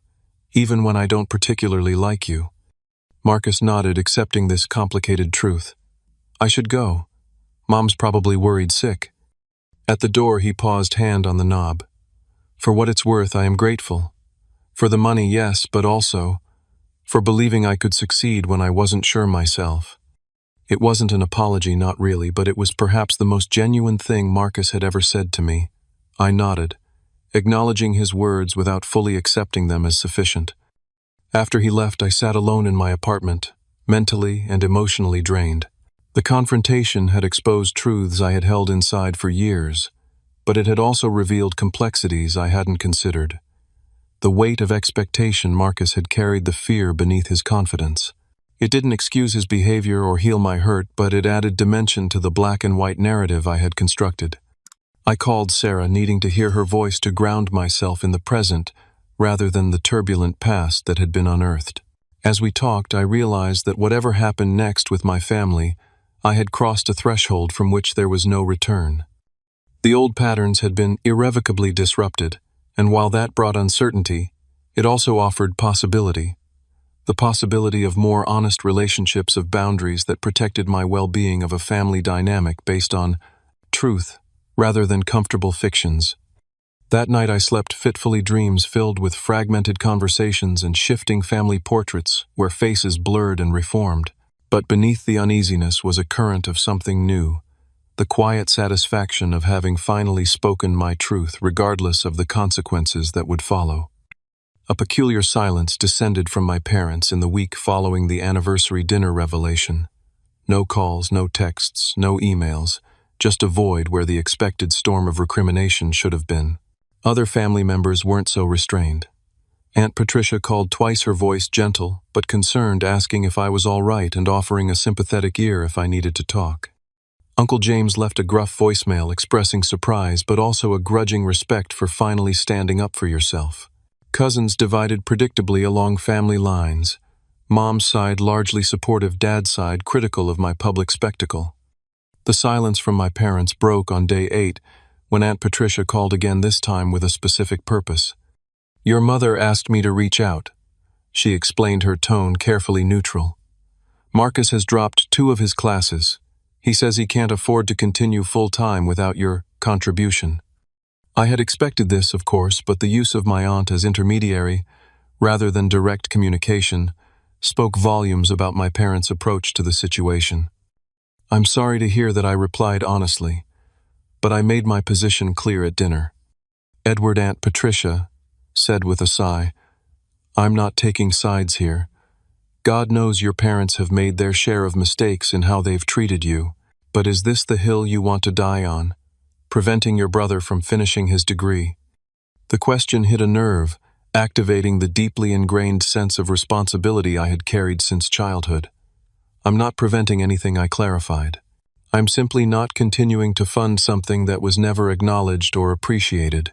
even when I don't particularly like you. Marcus nodded, accepting this complicated truth. I should go. Mom's probably worried sick. At the door, he paused, hand on the knob. For what it's worth, I am grateful. For the money, yes, but also for believing I could succeed when I wasn't sure myself. It wasn't an apology, not really, but it was perhaps the most genuine thing Marcus had ever said to me. I nodded, acknowledging his words without fully accepting them as sufficient. After he left, I sat alone in my apartment, mentally and emotionally drained. The confrontation had exposed truths I had held inside for years, but it had also revealed complexities I hadn't considered. The weight of expectation Marcus had carried the fear beneath his confidence. It didn't excuse his behavior or heal my hurt, but it added dimension to the black and white narrative I had constructed. I called Sarah, needing to hear her voice to ground myself in the present rather than the turbulent past that had been unearthed. As we talked, I realized that whatever happened next with my family, I had crossed a threshold from which there was no return. The old patterns had been irrevocably disrupted, and while that brought uncertainty, it also offered possibility. The possibility of more honest relationships, of boundaries that protected my well-being, of a family dynamic based on truth rather than comfortable fictions. That night I slept fitfully, dreams filled with fragmented conversations and shifting family portraits where faces blurred and reformed. But beneath the uneasiness was a current of something new, the quiet satisfaction of having finally spoken my truth regardless of the consequences that would follow. A peculiar silence descended from my parents in the week following the anniversary dinner revelation. No calls, no texts, no emails, just a void where the expected storm of recrimination should have been. Other family members weren't so restrained. Aunt Patricia called twice, her voice gentle but concerned, asking if I was all right and offering a sympathetic ear if I needed to talk. Uncle James left a gruff voicemail expressing surprise but also a grudging respect for finally standing up for yourself. Cousins divided predictably along family lines. Mom's side largely supportive, Dad's side critical of my public spectacle. The silence from my parents broke on day 8 when Aunt Patricia called again, this time with a specific purpose. "Your mother asked me to reach out," she explained, her tone carefully neutral. "Marcus has dropped 2 of his classes. He says he can't afford to continue full-time without your contribution." I had expected this, of course, but the use of my aunt as intermediary, rather than direct communication, spoke volumes about my parents' approach to the situation. "I'm sorry to hear that," I replied honestly, but I made my position clear at dinner. "Edward," Aunt Patricia said with a sigh, "I'm not taking sides here. God knows your parents have made their share of mistakes in how they've treated you, but is this the hill you want to die on? Preventing your brother from finishing his degree?" The question hit a nerve, activating the deeply ingrained sense of responsibility I had carried since childhood. "I'm not preventing anything," I clarified. "I'm simply not continuing to fund something that was never acknowledged or appreciated.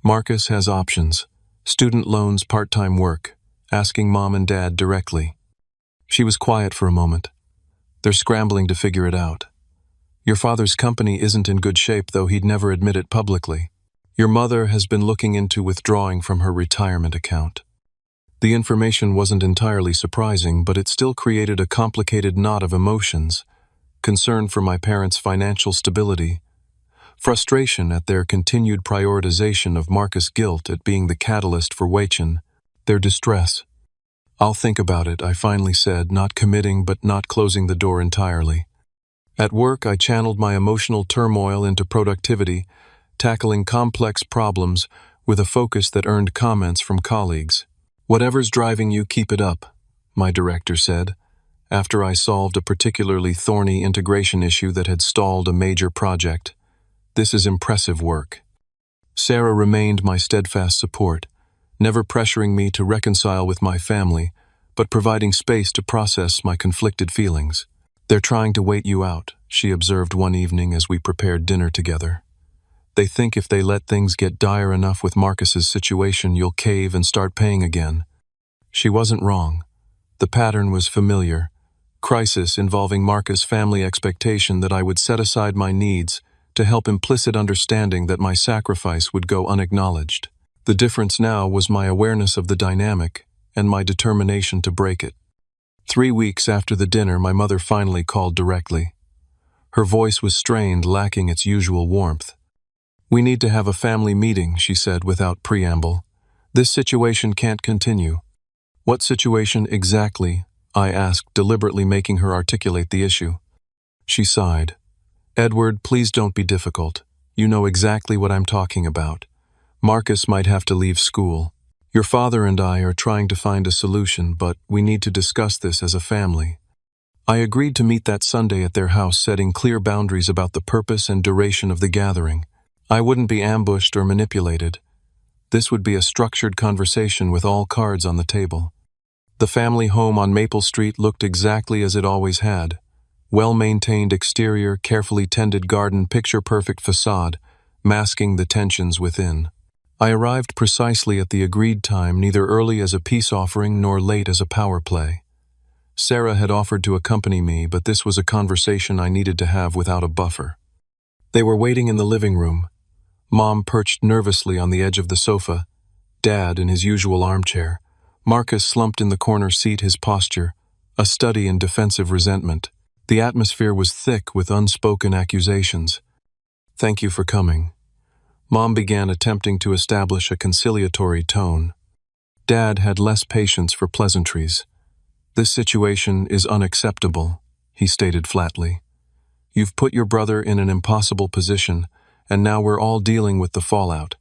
Marcus has options: student loans, part-time work, asking Mom and Dad directly." She was quiet for a moment. "They're scrambling to figure it out. Your father's company isn't in good shape, though he'd never admit it publicly. Your mother has been looking into withdrawing from her retirement account." The information wasn't entirely surprising, but it still created a complicated knot of emotions: concern for my parents' financial stability, frustration at their continued prioritization of Marcus, guilt at being the catalyst for Weichin, their distress. "I'll think about it," I finally said, not committing but not closing the door entirely. At work, I channeled my emotional turmoil into productivity, tackling complex problems with a focus that earned comments from colleagues. "Whatever's driving you, keep it up," my director said, after I solved a particularly thorny integration issue that had stalled a major project. "This is impressive work." Sarah remained my steadfast support, never pressuring me to reconcile with my family, but providing space to process my conflicted feelings. "They're trying to wait you out," she observed one evening as we prepared dinner together. "They think if they let things get dire enough with Marcus's situation, you'll cave and start paying again." She wasn't wrong. The pattern was familiar: crisis involving Marcus, family expectation that I would set aside my needs to help, implicit understanding that my sacrifice would go unacknowledged. The difference now was my awareness of the dynamic and my determination to break it. 3 weeks after the dinner, my mother finally called directly. Her voice was strained, lacking its usual warmth. "We need to have a family meeting," she said without preamble. "This situation can't continue." "What situation exactly?" I asked, deliberately making her articulate the issue. She sighed. "Edward, please don't be difficult. You know exactly what I'm talking about. Marcus might have to leave school. Your father and I are trying to find a solution, but we need to discuss this as a family." I agreed to meet that Sunday at their house, setting clear boundaries about the purpose and duration of the gathering. I wouldn't be ambushed or manipulated. This would be a structured conversation with all cards on the table. The family home on Maple Street looked exactly as it always had. Well-maintained exterior, carefully tended garden, picture-perfect facade, masking the tensions within. I arrived precisely at the agreed time, neither early as a peace offering nor late as a power play. Sarah had offered to accompany me, but this was a conversation I needed to have without a buffer. They were waiting in the living room. Mom perched nervously on the edge of the sofa, Dad in his usual armchair, Marcus slumped in the corner seat, his posture a study in defensive resentment. The atmosphere was thick with unspoken accusations. "Thank you for coming." Mom began, attempting to establish a conciliatory tone. Dad had less patience for pleasantries. "This situation is unacceptable," he stated flatly. "You've put your brother in an impossible position, and now we're all dealing with the fallout."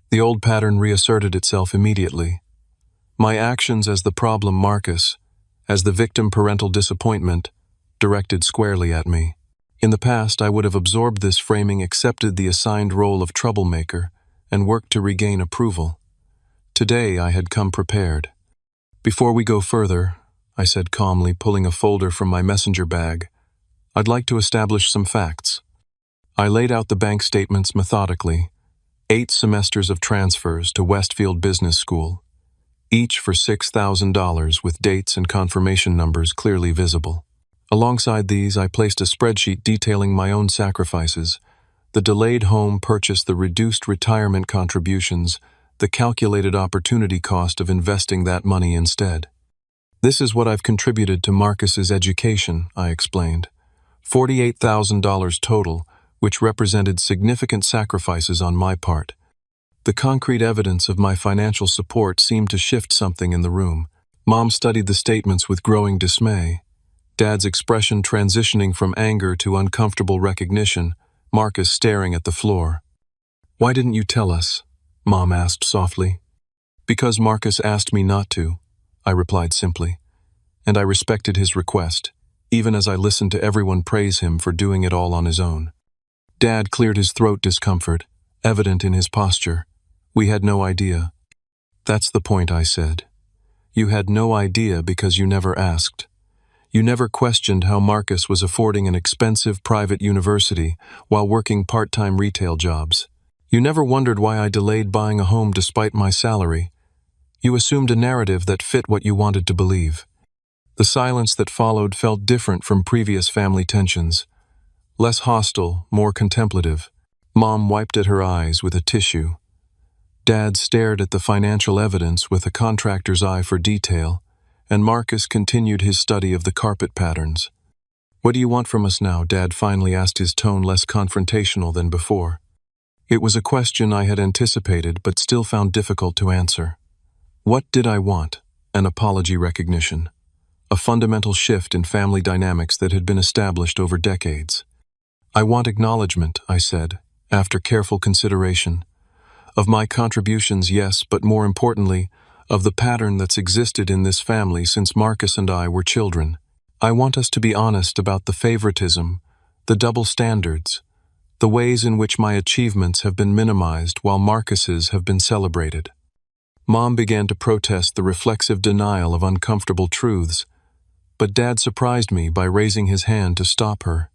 The old pattern reasserted itself immediately. My actions as the problem, Marcus, as the victim, parental disappointment, directed squarely at me. In the past, I would have absorbed this framing, accepted the assigned role of troublemaker, and worked to regain approval. Today, I had come prepared. "Before we go further," I said calmly, pulling a folder from my messenger bag, "I'd like to establish some facts." I laid out the bank statements methodically. 8 semesters of transfers to Westfield Business School, each for $6,000 with dates and confirmation numbers clearly visible. Alongside these, I placed a spreadsheet detailing my own sacrifices: the delayed home purchase, the reduced retirement contributions, the calculated opportunity cost of investing that money instead. "This is what I've contributed to Marcus's education," I explained. $48,000 total, which represented significant sacrifices on my part. The concrete evidence of my financial support seemed to shift something in the room. Mom studied the statements with growing dismay, Dad's expression transitioning from anger to uncomfortable recognition, Marcus staring at the floor. "Why didn't you tell us?" Mom asked softly. "Because Marcus asked me not to," I replied simply, and I respected his request, even as I listened to everyone praise him for doing it all on his own. Dad cleared his throat, discomfort evident in his posture. "We had no idea." "That's the point," I said. "You had no idea because you never asked. You never questioned how Marcus was affording an expensive private university while working part-time retail jobs. You never wondered why I delayed buying a home despite my salary. You assumed a narrative that fit what you wanted to believe." The silence that followed felt different from previous family tensions. Less hostile, more contemplative. Mom wiped at her eyes with a tissue. Dad stared at the financial evidence with a contractor's eye for detail, and Marcus continued his study of the carpet patterns. "What do you want from us now?" Dad finally asked, his tone less confrontational than before. It was a question I had anticipated but still found difficult to answer. What did I want? An apology recognition. A fundamental shift in family dynamics that had been established over decades. "I want acknowledgement," I said, after careful consideration. "Of my contributions, yes, but more importantly, of the pattern that's existed in this family since Marcus and I were children. I want us to be honest about the favoritism, the double standards, the ways in which my achievements have been minimized while Marcus's have been celebrated." Mom began to protest the reflexive denial of uncomfortable truths, but Dad surprised me by raising his hand to stop her.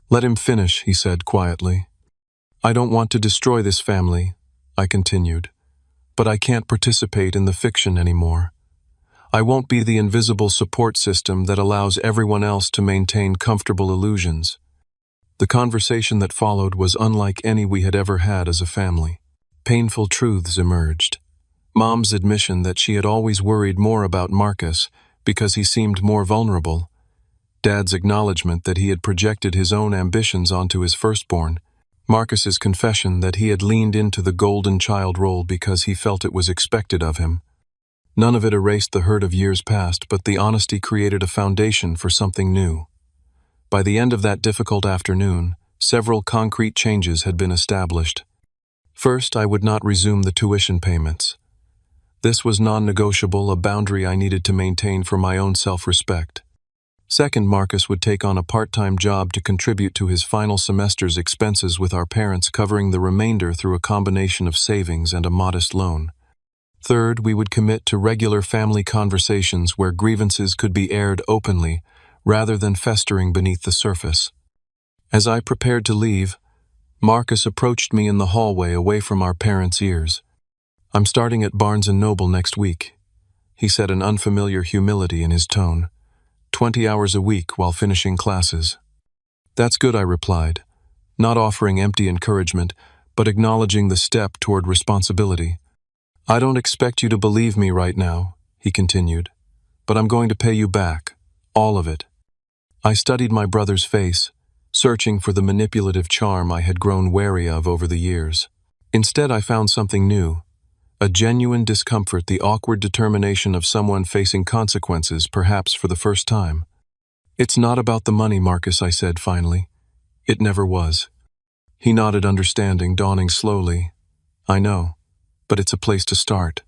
"Let him finish," he said quietly. "I don't want to destroy this family," I continued, "but I can't participate in the fiction anymore. I won't be the invisible support system that allows everyone else to maintain comfortable illusions." The conversation that followed was unlike any we had ever had as a family. Painful truths emerged. Mom's admission that she had always worried more about Marcus because he seemed more vulnerable. Dad's acknowledgement that he had projected his own ambitions onto his firstborn. Marcus's confession that he had leaned into the golden child role because he felt it was expected of him. None of it erased the hurt of years past, but the honesty created a foundation for something new. By the end of that difficult afternoon, several concrete changes had been established. First, I would not resume the tuition payments. This was non-negotiable, a boundary I needed to maintain for my own self-respect. Second, Marcus would take on a part-time job to contribute to his final semester's expenses, with our parents covering the remainder through a combination of savings and a modest loan. Third, we would commit to regular family conversations where grievances could be aired openly rather than festering beneath the surface. As I prepared to leave, Marcus approached me in the hallway away from our parents' ears. "I'm starting at Barnes & Noble next week," he said, an unfamiliar humility in his tone. 20 hours a week while finishing classes. "That's good," I replied, not offering empty encouragement, but acknowledging the step toward responsibility. "I don't expect you to believe me right now," he continued, "but I'm going to pay you back, all of it." I studied my brother's face, searching for the manipulative charm I had grown wary of over the years. Instead, I found something new, a genuine discomfort, the awkward determination of someone facing consequences, perhaps for the first time. "It's not about the money, Marcus," I said finally. "It never was." He nodded, understanding, dawning slowly. "I know, but it's a place to start."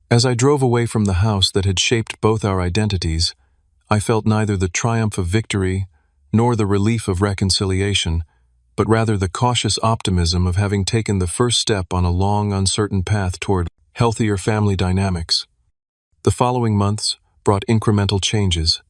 As I drove away from the house that had shaped both our identities, I felt neither the triumph of victory nor the relief of reconciliation, but rather the cautious optimism of having taken the first step on a long, uncertain path toward healthier family dynamics. The following months brought incremental changes.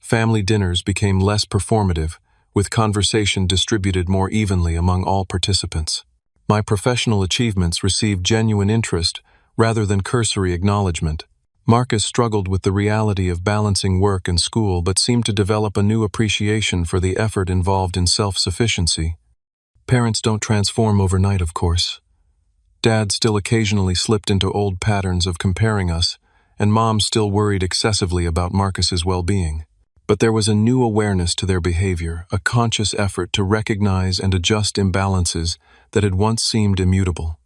Family dinners became less performative, with conversation distributed more evenly among all participants. My professional achievements received genuine interest rather than cursory acknowledgement. Marcus struggled with the reality of balancing work and school, but seemed to develop a new appreciation for the effort involved in self-sufficiency. Parents don't transform overnight, of course. Dad still occasionally slipped into old patterns of comparing us, and Mom still worried excessively about Marcus's well-being. But there was a new awareness to their behavior, a conscious effort to recognize and adjust imbalances that had once seemed immutable.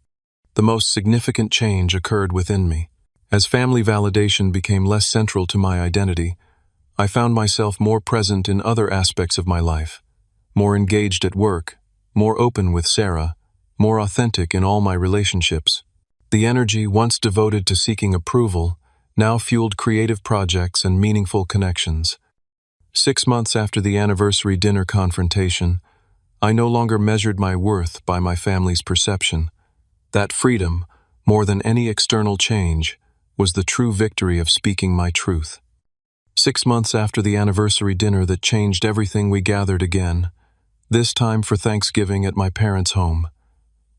The most significant change occurred within me. As family validation became less central to my identity, I found myself more present in other aspects of my life, more engaged at work, more open with Sarah, more authentic in all my relationships. The energy once devoted to seeking approval now fueled creative projects and meaningful connections. 6 months after the anniversary dinner confrontation, I no longer measured my worth by my family's perception. That freedom, more than any external change, was the true victory of speaking my truth. 6 months after the anniversary dinner that changed everything, we gathered again, this time for Thanksgiving at my parents' home.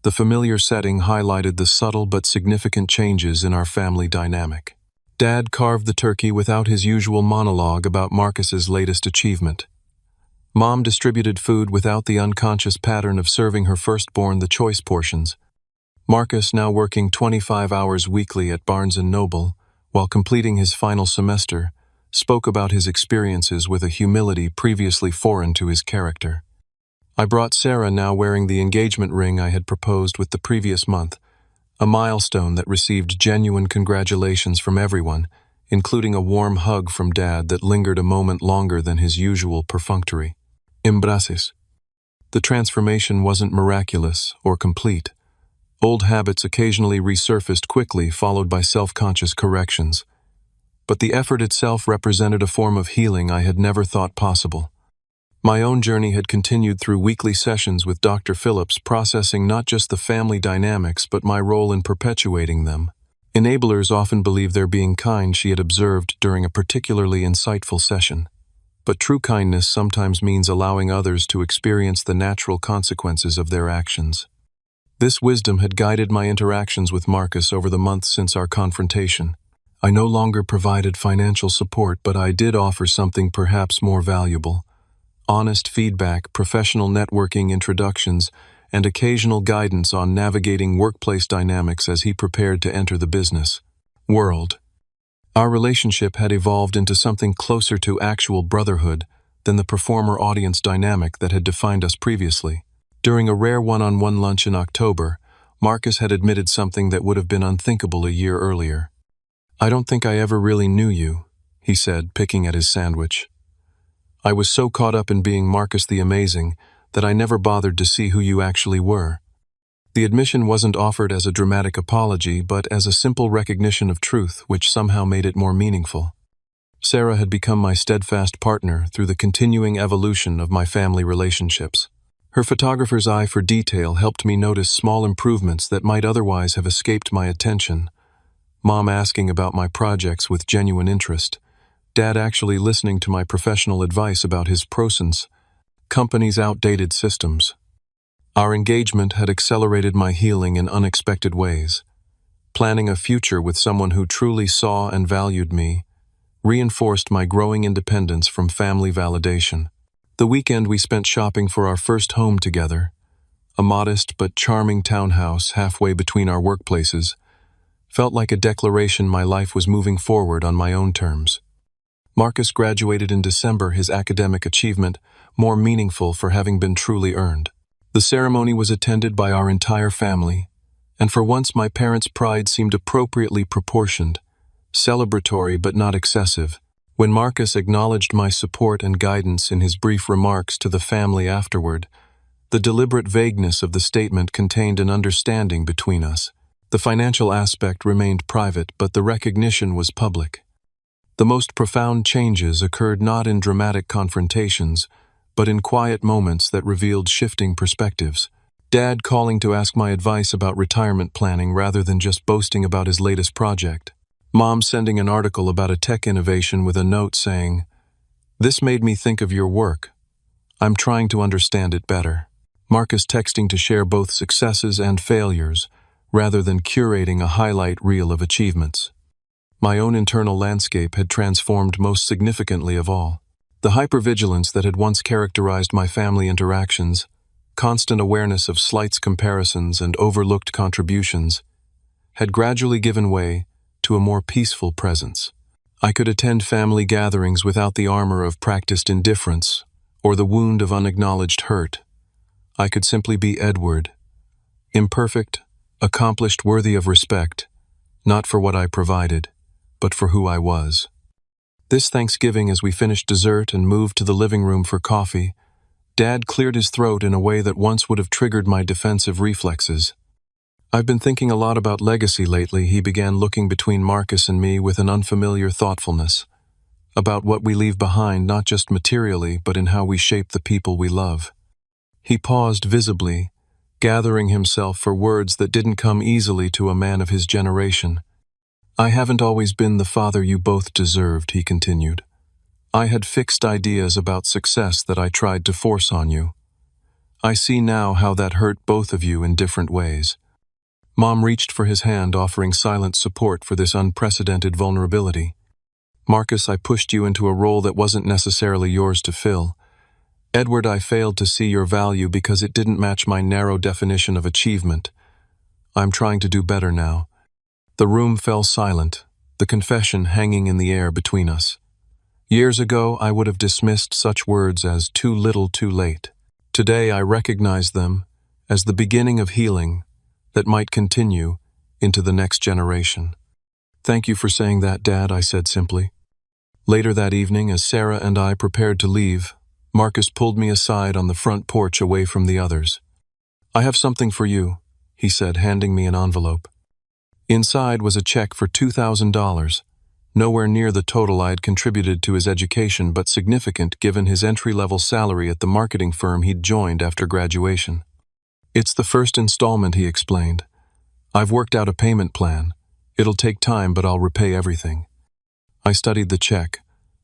The familiar setting highlighted the subtle but significant changes in our family dynamic. Dad carved the turkey without his usual monologue about Marcus's latest achievement. Mom distributed food without the unconscious pattern of serving her firstborn the choice portions. Marcus, now working 25 hours weekly at Barnes & Noble, while completing his final semester, spoke about his experiences with a humility previously foreign to his character. I brought Sarah, now wearing the engagement ring I had proposed with the previous month, a milestone that received genuine congratulations from everyone, including a warm hug from Dad that lingered a moment longer than his usual perfunctory embraces. The transformation wasn't miraculous or complete. Old habits occasionally resurfaced quickly, followed by self-conscious corrections. But the effort itself represented a form of healing I had never thought possible. My own journey had continued through weekly sessions with Dr. Phillips, processing not just the family dynamics but my role in perpetuating them. Enablers often believe they're being kind, she had observed during a particularly insightful session. But true kindness sometimes means allowing others to experience the natural consequences of their actions. This wisdom had guided my interactions with Marcus over the months since our confrontation. I no longer provided financial support, but I did offer something perhaps more valuable: honest feedback, professional networking introductions, and occasional guidance on navigating workplace dynamics as he prepared to enter the business world. Our relationship had evolved into something closer to actual brotherhood than the performer-audience dynamic that had defined us previously. During a rare one-on-one lunch in October, Marcus had admitted something that would have been unthinkable a year earlier. "I don't think I ever really knew you," he said, picking at his sandwich. "I was so caught up in being Marcus the Amazing that I never bothered to see who you actually were." The admission wasn't offered as a dramatic apology, but as a simple recognition of truth, which somehow made it more meaningful. Sarah had become my steadfast partner through the continuing evolution of my family relationships. Her photographer's eye for detail helped me notice small improvements that might otherwise have escaped my attention. Mom asking about my projects with genuine interest. Dad actually listening to my professional advice about his process, company's outdated systems. Our engagement had accelerated my healing in unexpected ways. Planning a future with someone who truly saw and valued me reinforced my growing independence from family validation. The weekend we spent shopping for our first home together, a modest but charming townhouse halfway between our workplaces, felt like a declaration my life was moving forward on my own terms. Marcus graduated in December, his academic achievement more meaningful for having been truly earned. The ceremony was attended by our entire family, and for once my parents' pride seemed appropriately proportioned, celebratory but not excessive. When Marcus acknowledged my support and guidance in his brief remarks to the family afterward, the deliberate vagueness of the statement contained an understanding between us. The financial aspect remained private, but the recognition was public. The most profound changes occurred not in dramatic confrontations, but in quiet moments that revealed shifting perspectives. Dad calling to ask my advice about retirement planning rather than just boasting about his latest project. Mom sending an article about a tech innovation with a note saying, "This made me think of your work. I'm trying to understand it better." Marcus texting to share both successes and failures, rather than curating a highlight reel of achievements. My own internal landscape had transformed most significantly of all. The hypervigilance that had once characterized my family interactions, constant awareness of slights, comparisons, and overlooked contributions, had gradually given way to a more peaceful presence. I could attend family gatherings without the armor of practiced indifference or the wound of unacknowledged hurt. I could simply be Edward, imperfect, accomplished, worthy of respect, not for what I provided, but for who I was. This Thanksgiving, as we finished dessert and moved to the living room for coffee, Dad cleared his throat in a way that once would have triggered my defensive reflexes. "I've been thinking a lot about legacy lately," he began, looking between Marcus and me with an unfamiliar thoughtfulness. "About what we leave behind, not just materially, but in how we shape the people we love." He paused visibly, gathering himself for words that didn't come easily to a man of his generation. "I haven't always been the father you both deserved," he continued. "I had fixed ideas about success that I tried to force on you. I see now how that hurt both of you in different ways." Mom reached for his hand, offering silent support for this unprecedented vulnerability. "Marcus, I pushed you into a role that wasn't necessarily yours to fill. Edward, I failed to see your value because it didn't match my narrow definition of achievement. I'm trying to do better now." The room fell silent, the confession hanging in the air between us. Years ago, I would have dismissed such words as too little too late. Today, I recognize them as the beginning of healing that might continue into the next generation. "Thank you for saying that, Dad," I said simply. Later that evening, as Sarah and I prepared to leave, Marcus pulled me aside on the front porch away from the others. "I have something for you," he said, handing me an envelope. Inside was a check for $2,000, nowhere near the total I had contributed to his education, but significant given his entry-level salary at the marketing firm he'd joined after graduation. "It's the first installment," he explained. "I've worked out a payment plan. It'll take time, but I'll repay everything." I studied the check,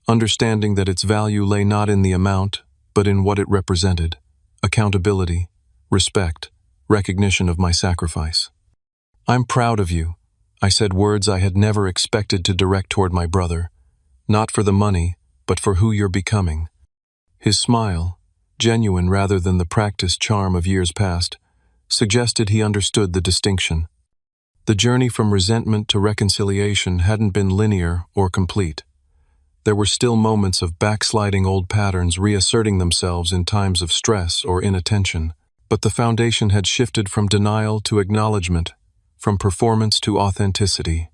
understanding that its value lay not in the amount, but in what it represented: accountability, respect, recognition of my sacrifice. "I'm proud of you," I said, words I had never expected to direct toward my brother, not for the money, but for who you're becoming. His smile, genuine rather than the practiced charm of years past, suggested he understood the distinction. The journey from resentment to reconciliation hadn't been linear or complete. There were still moments of backsliding old patterns reasserting themselves in times of stress or inattention, but the foundation had shifted from denial to acknowledgement, from performance to authenticity.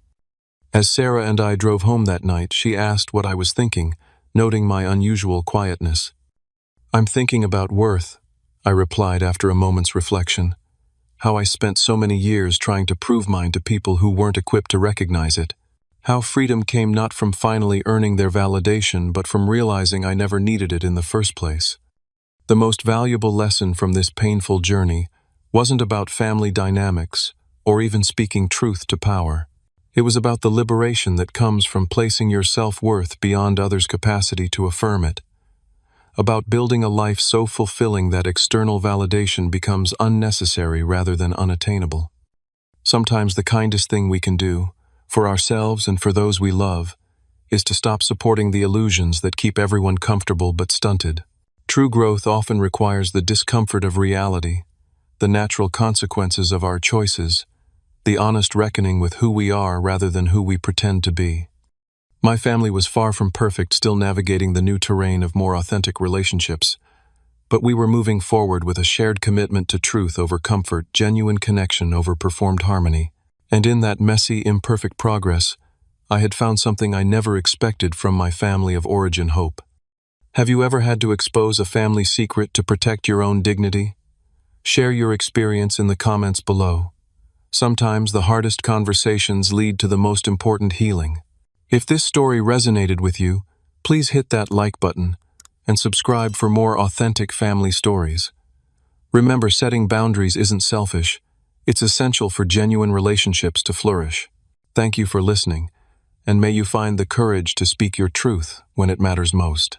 As Sarah and I drove home that night, she asked what I was thinking, noting my unusual quietness. "I'm thinking about worth," I replied after a moment's reflection. "How I spent so many years trying to prove mine to people who weren't equipped to recognize it. How freedom came not from finally earning their validation, but from realizing I never needed it in the first place. The most valuable lesson from this painful journey wasn't about family dynamics or even speaking truth to power. It was about the liberation that comes from placing your self-worth beyond others' capacity to affirm it. About building a life so fulfilling that external validation becomes unnecessary rather than unattainable. Sometimes the kindest thing we can do, for ourselves and for those we love, is to stop supporting the illusions that keep everyone comfortable but stunted. True growth often requires the discomfort of reality, the natural consequences of our choices, the honest reckoning with who we are rather than who we pretend to be. My family was far from perfect, still navigating the new terrain of more authentic relationships, but we were moving forward with a shared commitment to truth over comfort, genuine connection over performed harmony. And in that messy, imperfect progress, I had found something I never expected from my family of origin: hope. Have you ever had to expose a family secret to protect your own dignity? Share your experience in the comments below. Sometimes the hardest conversations lead to the most important healing. If this story resonated with you, please hit that like button and subscribe for more authentic family stories. Remember, setting boundaries isn't selfish. It's essential for genuine relationships to flourish. Thank you for listening, and may you find the courage to speak your truth when it matters most.